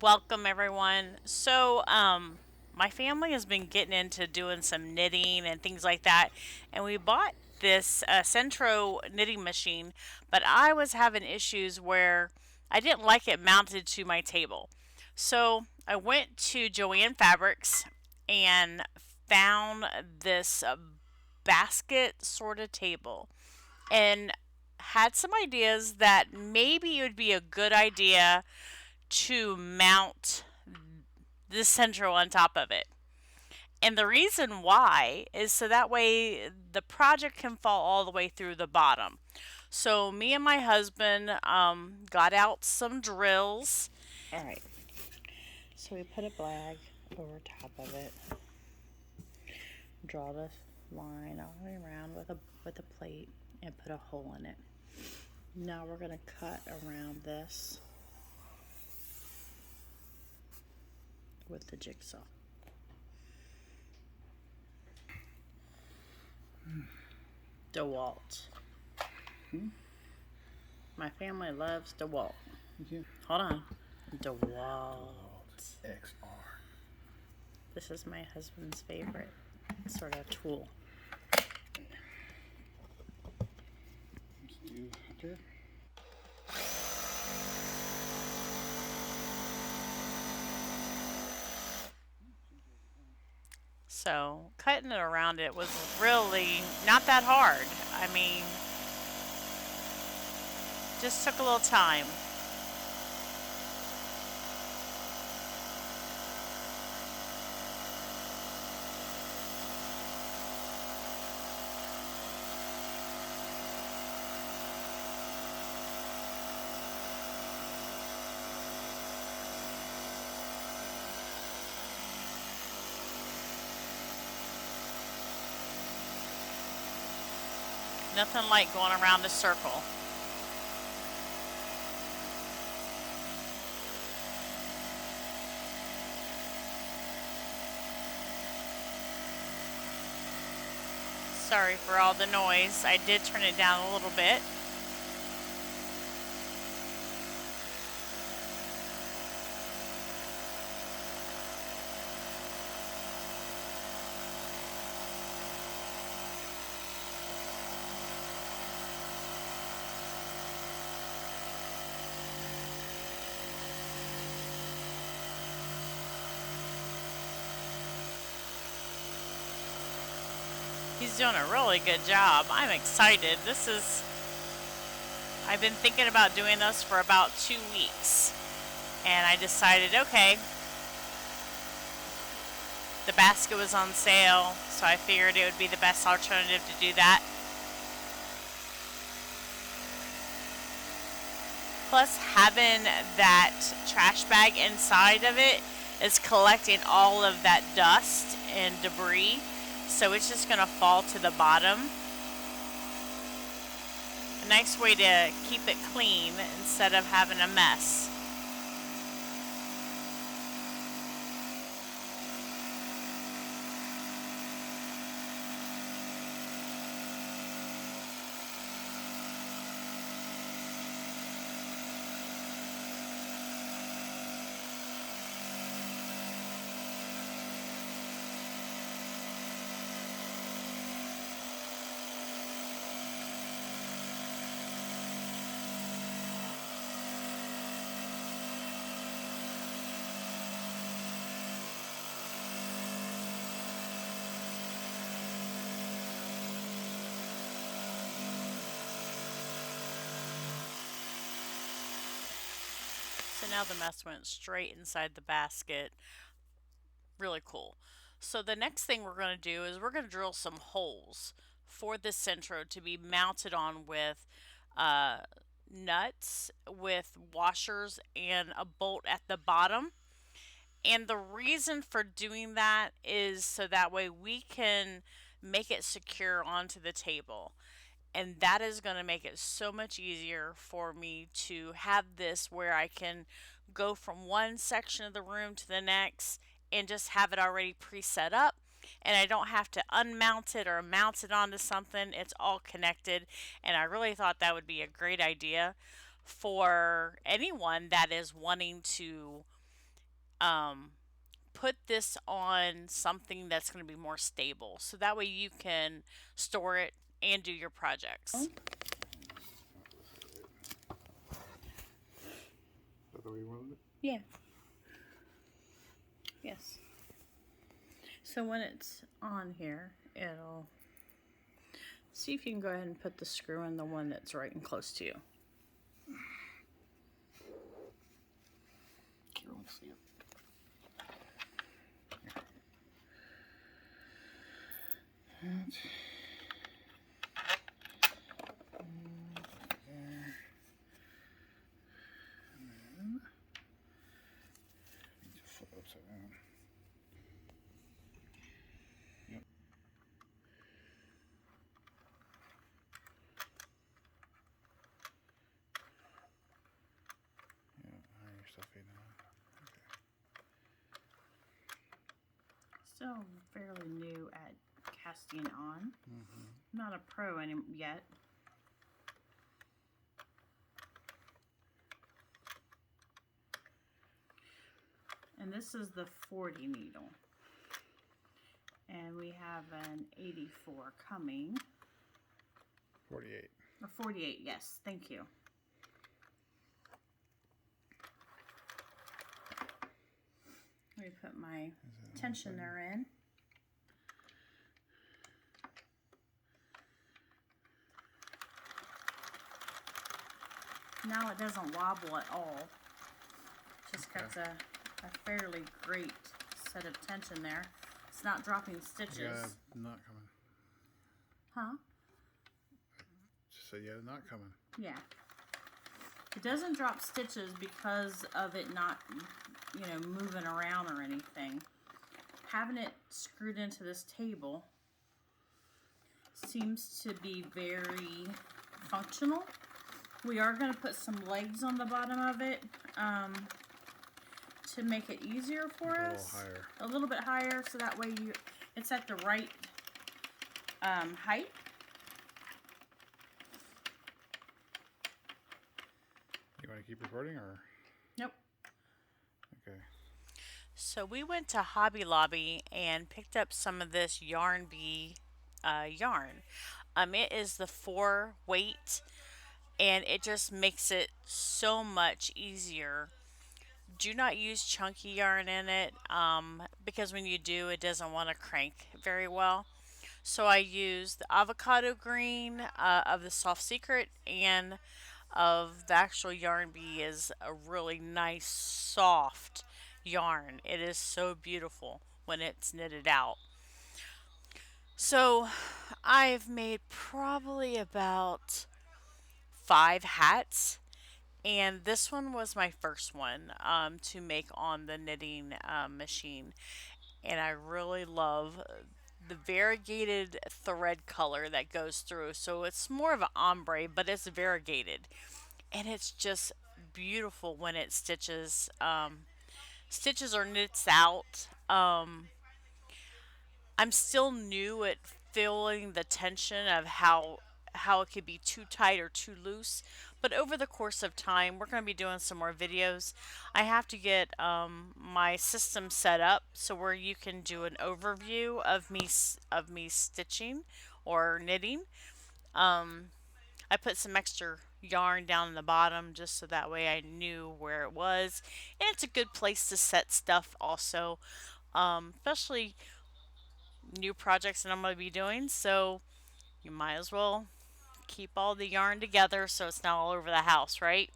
Welcome everyone. My family has been getting into doing some knitting and things like that, and we bought this Sentro knitting machine, but I was having issues where I didn't like it mounted to my table. So I went to Joann Fabrics and found this basket sort of table and had some ideas that maybe it would be a good idea to mount the central on top of it. And the reason why is so that way the project can fall all the way through the bottom. So me and my husband got out some drills. All right, so we put a flag over top of it, draw the line all the way around with a plate, and put a hole in it. Now we're gonna cut around this with the jigsaw. DeWalt. My family loves DeWalt. Yeah. Hold on. DeWalt. XR. This is my husband's favorite sort of tool. Let's do there. So cutting it around it was really not that hard. I mean, just took a little time. Nothing like going around a circle. Sorry for all the noise. I did turn it down a little bit. He's doing a really good job. I'm excited. I've been thinking about doing this for about 2 weeks. And I decided, okay, the basket was on sale, so I figured it would be the best alternative to do that. Plus, having that trash bag inside of it is collecting all of that dust and debris, so it's just going to fall to the bottom. A nice way to keep it clean instead of having a mess. So now the mess went straight inside the basket. Really cool. So the next thing we're going to do is we're going to drill some holes for the Centro to be mounted on with uh, nuts, with washers, and a bolt at the bottom. And the reason for doing that is so that way we can make it secure onto the table. And that is going to make it so much easier for me to have this where I can go from one section of the room to the next and just have it already pre-set up, and I don't have to unmount it or mount it onto something. It's all connected, and I really thought that would be a great idea for anyone that is wanting to put this on something that's going to be more stable. So that way you can store it and do your projects. Is that the way you wanted it? Yeah. Yes. So when it's on here, it'll see if you can go ahead and put the screw in the one that's right and close to you. You don't see it. And there. And then need to flip it upside down. Yep. Yeah, iron your stuff in now. Still fairly new at casting on. Not a pro yet. And this is the 40 needle. And we have an 84 coming. 48. A 48, yes, thank you. Let me put my tensioner in. Now it doesn't wobble at all. Just got a fairly great set of tension there. It's not dropping stitches. Yeah, not coming. Huh? Just said yeah, not coming. Yeah. It doesn't drop stitches because of it not, moving around or anything. Having it screwed into this table seems to be very functional. We are going to put some legs on the bottom of it to make it easier for us. A little bit higher, so that way it's at the right height. You want to keep recording or? Nope. Okay. So we went to Hobby Lobby and picked up some of this Yarn Bee yarn. It is the 4 weight, and it just makes it so much easier. Do not use chunky yarn in it because when you do, it doesn't want to crank very well. So I used the avocado green of the Soft Secret, and of the actual Yarn Bee is a really nice soft yarn. It is so beautiful when it's knitted out. So I've made probably about 5 hats, and this one was my first one to make on the knitting machine. And I really love the variegated thread color that goes through. So it's more of an ombre, but it's variegated. And it's just beautiful when it stitches or knits out. I'm still new at feeling the tension of how it could be too tight or too loose. But over the course of time, we're going to be doing some more videos. I have to get my system set up so where you can do an overview of me stitching or knitting. I put some extra yarn down in the bottom just so that way I knew where it was. And it's a good place to set stuff also, especially new projects that I'm going to be doing. So you might as well keep all the yarn together so it's not all over the house, right?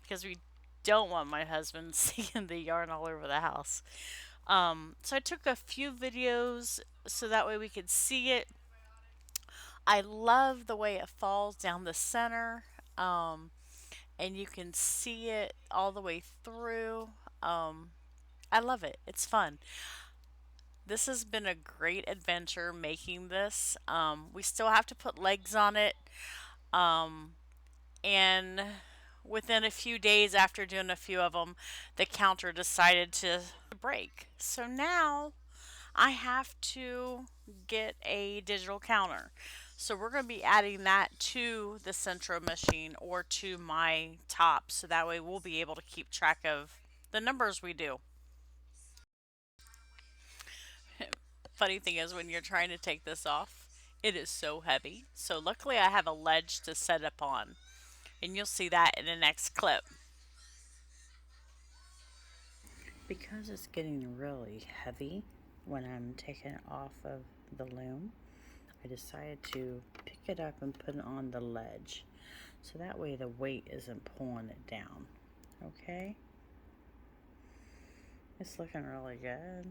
Because we don't want my husband seeing the yarn all over the house. So I took a few videos so that way we could see it. I love the way it falls down the center, and you can see it all the way through. I love it. It's fun. This has been a great adventure making this. We still have to put legs on it. And within a few days after doing a few of them, the counter decided to break. So now I have to get a digital counter. So we're going to be adding that to the Sentro machine or to my top. So that way we'll be able to keep track of the numbers we do. funny thing is when you're trying to take this off, it is so heavy. So luckily I have a ledge to set up on. And you'll see that in the next clip. Because it's getting really heavy when I'm taking it off of the loom, I decided to pick it up and put it on the ledge. So that way the weight isn't pulling it down. Okay? It's looking really good.